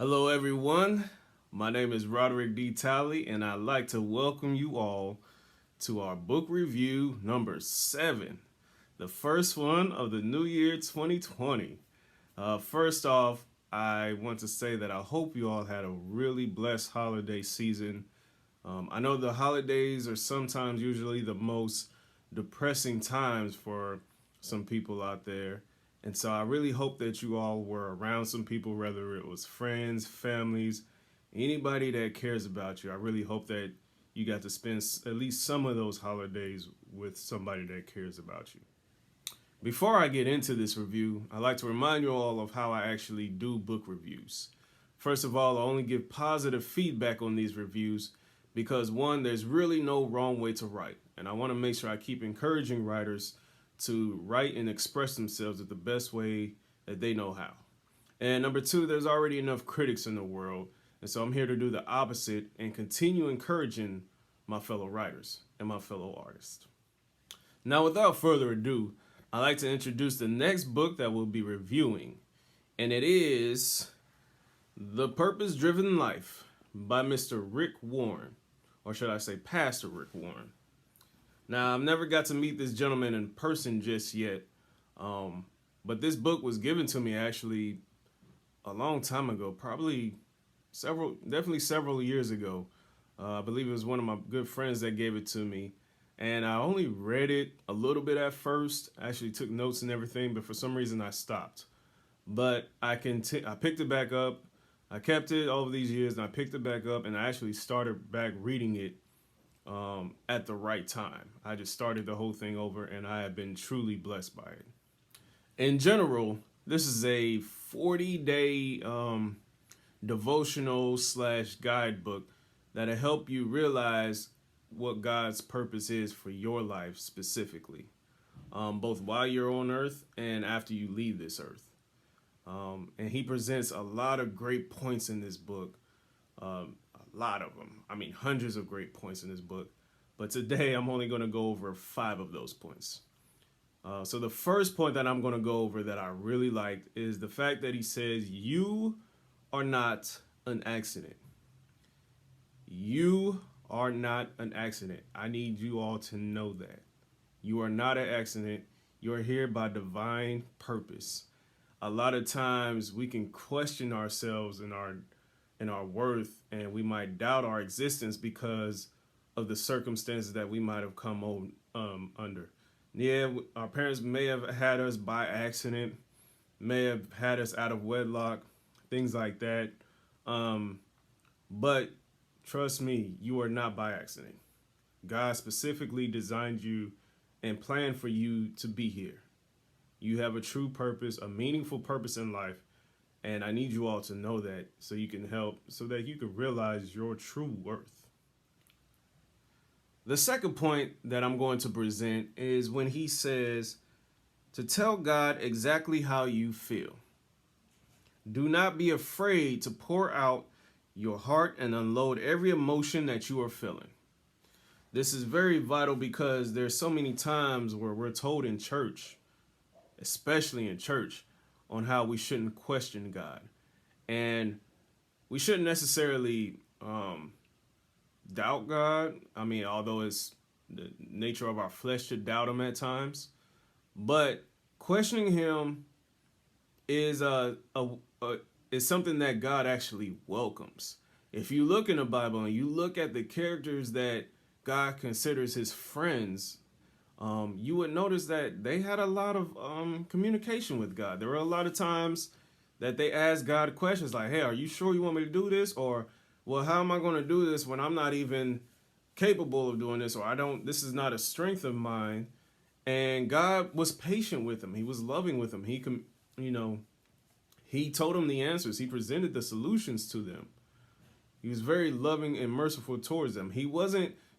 Hello, everyone. My name is Roderick D. Talley, and I'd like to welcome you all to our book review number 7, the first one of the new year 2020. First off, I want to say that I hope you all had a really blessed holiday season. I know the holidays are sometimes usually the most depressing times for some people out there. And so I really hope that you all were around some people, whether it was friends, families, anybody that cares about you. I really hope that you got to spend at least some of those holidays with somebody that cares about you. Before I get into this review, I'd like to remind you all of how I actually do book reviews. First of all, I only give positive feedback on these reviews because one, there's really no wrong way to write. And I want to make sure I keep encouraging writers to write and express themselves in the best way that they know how. And number two, there's already enough critics in the world. And so I'm here to do the opposite and continue encouraging my fellow writers and my fellow artists. Now, without further ado, I'd like to introduce the next book that we'll be reviewing. And it is The Purpose Driven Life by Mr. Rick Warren, or should I say Pastor Rick Warren. Now, I've never got to meet this gentleman in person just yet, but this book was given to me actually a long time ago, definitely several years ago. I believe it was one of my good friends that gave it to me, and I only read it a little bit at first. I actually took notes and everything, but for some reason I stopped. But I picked it back up. I kept it over these years, and I picked it back up, and I actually started back reading it at the right time. I just started the whole thing over, and I have been truly blessed by it. In general, this is a 40-day devotional / guidebook that'll help you realize what God's purpose is for your life specifically, both while you're on earth and after you leave this earth. And he presents a lot of great points in this book. A lot of them. I mean, hundreds of great points in this book. But today I'm only going to go over 5 of those points. So the first point that I'm going to go over that I really liked is the fact that he says, you are not an accident. You are not an accident. I need you all to know that. You are not an accident. You are here by divine purpose. A lot of times we can question ourselves and our worth, and we might doubt our existence because of the circumstances that we might have come under. Yeah, our parents may have had us by accident, may have had us out of wedlock, things like that. But trust me, you are not by accident. God specifically designed you and planned for you to be here. You have a true purpose, a meaningful purpose in life. And I need you all to know that so you can so that you can realize your true worth. The second point that I'm going to present is when he says to tell God exactly how you feel. Do not be afraid to pour out your heart and unload every emotion that you are feeling. This is very vital because there's so many times where we're told in church, especially in church, on how we shouldn't question God. And we shouldn't necessarily doubt God. I mean, although it's the nature of our flesh to doubt him at times. But questioning him is is something that God actually welcomes. If you look in the Bible and you look at the characters that God considers his friends, you would notice that they had a lot of communication with God. There were a lot of times that they asked God questions like, hey, are you sure you want me to do this? Or, well, how am I going to do this when I'm not even capable of doing this? Or this is not a strength of mine. And God was patient with him. He was loving with him. He told them the answers. He presented the solutions to them. He was very loving and merciful towards them. He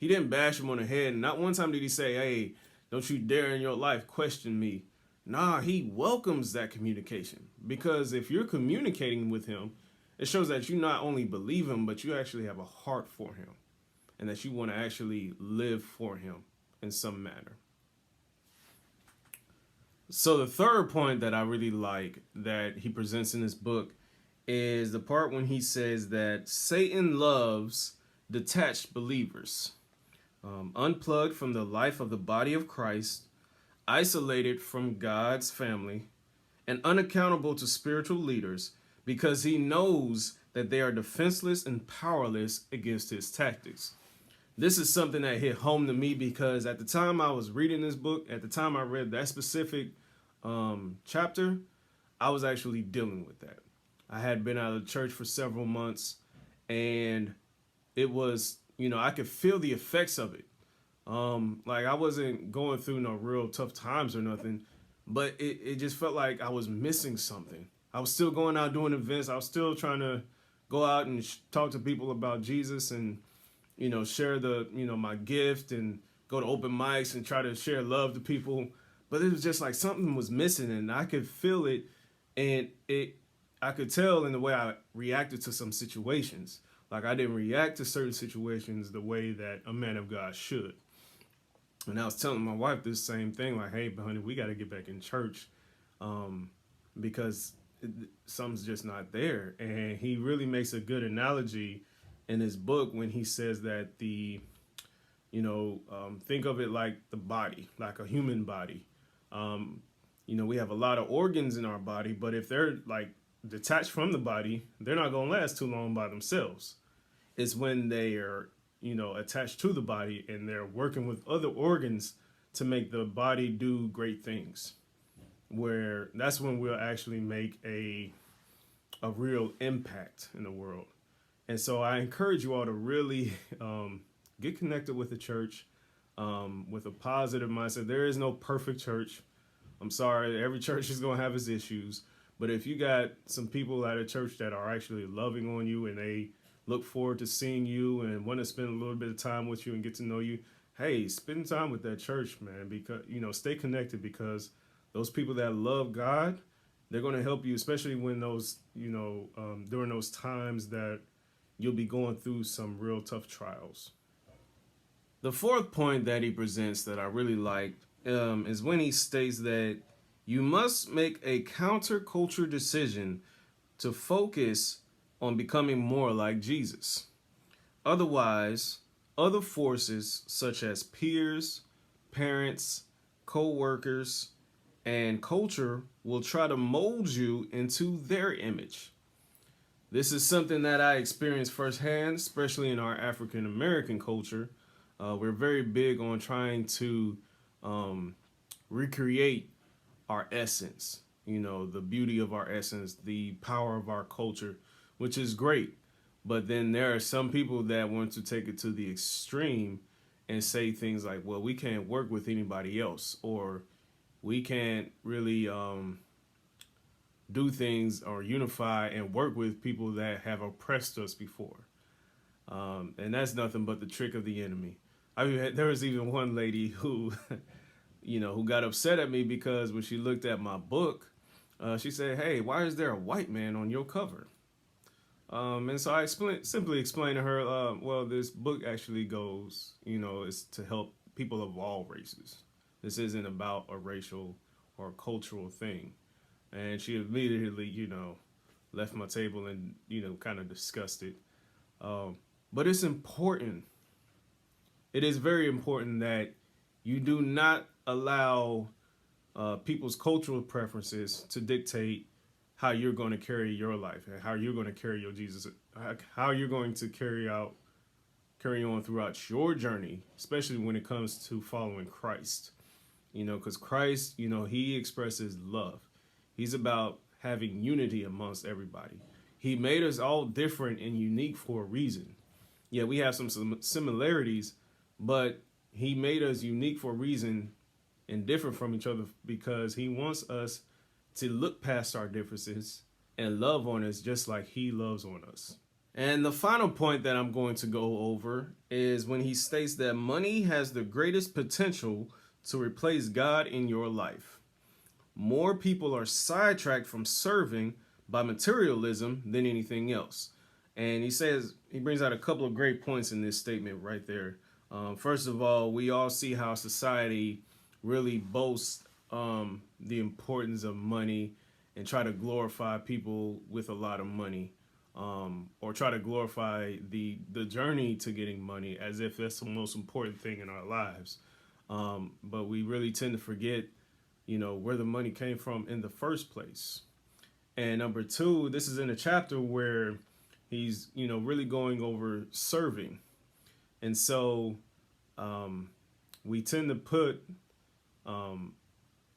didn't bash him on the head. Not one time did he say, hey, don't you dare in your life question me. Nah, he welcomes that communication. Because if you're communicating with him, it shows that you not only believe him, but you actually have a heart for him. And that you want to actually live for him in some manner. So the third point that I really like that he presents in this book is the part when he says that Satan loves detached believers, unplugged from the life of the body of Christ, isolated from God's family, and unaccountable to spiritual leaders because he knows that they are defenseless and powerless against his tactics. This is something that hit home to me because at the time I was reading this book, at the time I read that specific chapter, I was actually dealing with that. I had been out of church for several months, and it was, I could feel the effects of it. Like I wasn't going through no real tough times or nothing, but it just felt like I was missing something. I was still going out doing events. I was still trying to go out and talk to people about Jesus and, share my gift and go to open mics and try to share love to people. But it was just like something was missing, and I could feel it, and I could tell in the way I reacted to some situations. Like I didn't react to certain situations the way that a man of God should. And I was telling my wife this same thing, like, hey, honey, we got to get back in church because something's just not there. And he really makes a good analogy in his book when he says that think of it like the body, like a human body. We have a lot of organs in our body, but if they're like detached from the body, they're not going to last too long by themselves. It's when they are attached to the body and they're working with other organs to make the body do great things, where that's when we'll actually make a real impact in the world. And so I encourage you all to really get connected with the church with a positive mindset. There is no perfect church. I'm sorry, every church is going to have its issues. But if you got some people at a church that are actually loving on you and they look forward to seeing you and want to spend a little bit of time with you and get to know you, hey, spend time with that church, man, because, stay connected, because those people that love God, they're going to help you, especially when those, during those times that you'll be going through some real tough trials. The fourth point that he presents that I really liked is when he states that you must make a counterculture decision to focus on becoming more like Jesus. Otherwise, other forces such as peers, parents, co-workers, and culture will try to mold you into their image. This is something that I experienced firsthand, especially in our African American culture. We're very big on trying to recreate our essence, the beauty of our essence, the power of our culture, which is great. But then there are some people that want to take it to the extreme and say things like, well, we can't work with anybody else, or we can't really do things or unify and work with people that have oppressed us before. And that's nothing but the trick of the enemy. I mean, there was even one lady who, who got upset at me because when she looked at my book, she said, hey, why is there a white man on your cover? And so I simply explained to her, well, this book actually goes, it's to help people of all races. This isn't about a racial or cultural thing. And she immediately, left my table and, kind of discussed it. But it's important. It is very important that you do not allow people's cultural preferences to dictate how you're going to carry your life and how you're going to carry your Jesus, how you're going to carry on throughout your journey, especially when it comes to following Christ. Because Christ, he expresses love. He's about having unity amongst everybody. He made us all different and unique for a reason. Yeah, we have some similarities, but he made us unique for a reason and different from each other because he wants us to look past our differences and love on us just like he loves on us. And the final point that I'm going to go over is when he states that money has the greatest potential to replace God in your life. More people are sidetracked from serving by materialism than anything else. And he brings out a couple of great points in this statement right there. First of all, we all see how society really boasts the importance of money and try to glorify people with a lot of money, or try to glorify the journey to getting money as if that's the most important thing in our lives. But we really tend to forget, where the money came from in the first place. And number two, this is in a chapter where he's, really going over serving. And so we tend to put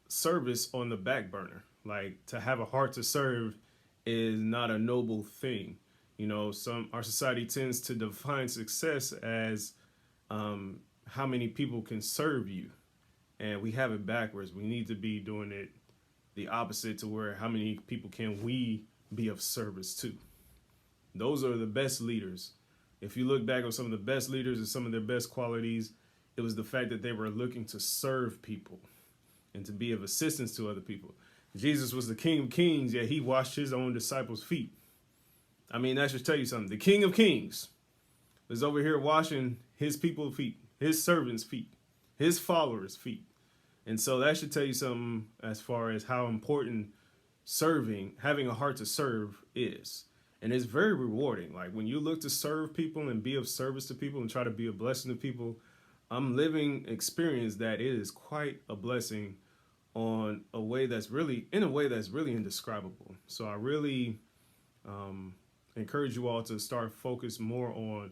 service on the back burner. Like, to have a heart to serve is not a noble thing. Our society tends to define success as how many people can serve you. And we have it backwards. We need to be doing it the opposite, to where how many people can we be of service to. Those are the best leaders. If you look back on some of the best leaders and some of their best qualities, it was the fact that they were looking to serve people and to be of assistance to other people. Jesus was the King of Kings, yet he washed his own disciples' feet. I mean, that should tell you something. The King of Kings was over here washing his people's feet, his servants' feet, his followers' feet. And so that should tell you something as far as how important serving, having a heart to serve is. And it's very rewarding. Like, when you look to serve people and be of service to people and try to be a blessing to people, I'm living experience that it is quite a blessing in a way that's really indescribable. So I really encourage you all to start focus more on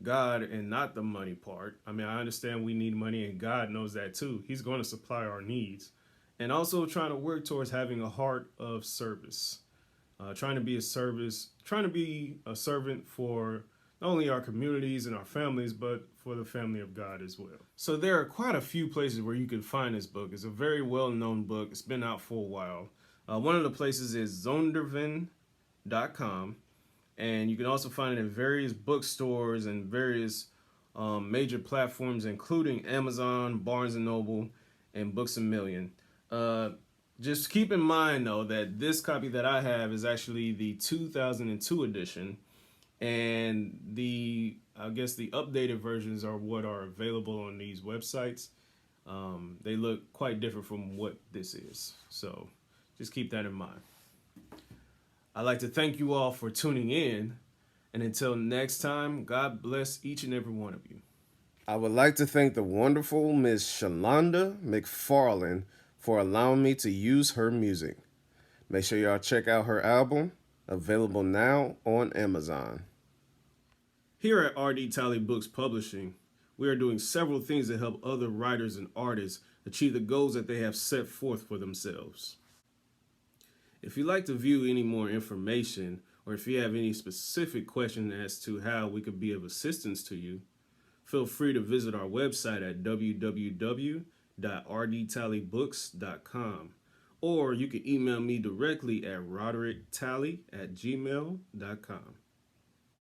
God and not the money part. I mean, I understand we need money, and God knows that too. He's going to supply our needs. And also trying to work towards having a heart of service. Trying to be a servant for not only our communities and our families, but for the family of God as well. So there are quite a few places where you can find this book. It's a very well-known book. It's been out for a while. One of the places is zondervan.com, and you can also find it in various bookstores and various major platforms, including Amazon, Barnes & Noble, and Books A Million. Just keep in mind, though, that this copy that I have is actually the 2002 edition, and I guess the updated versions are what are available on these websites. They look quite different from what this is, so just keep that in mind. I'd like to thank you all for tuning in, and until next time, God bless each and every one of you. I would like to thank the wonderful Miss Shalonda McFarlane for allowing me to use her music. Make sure y'all check out her album, available now on Amazon. Here at RD Tally Books Publishing, we are doing several things to help other writers and artists achieve the goals that they have set forth for themselves. If you'd like to view any more information, or if you have any specific question as to how we could be of assistance to you, feel free to visit our website at www.rdtallybooks.com, or you can email me directly at roderickTally@gmail.com.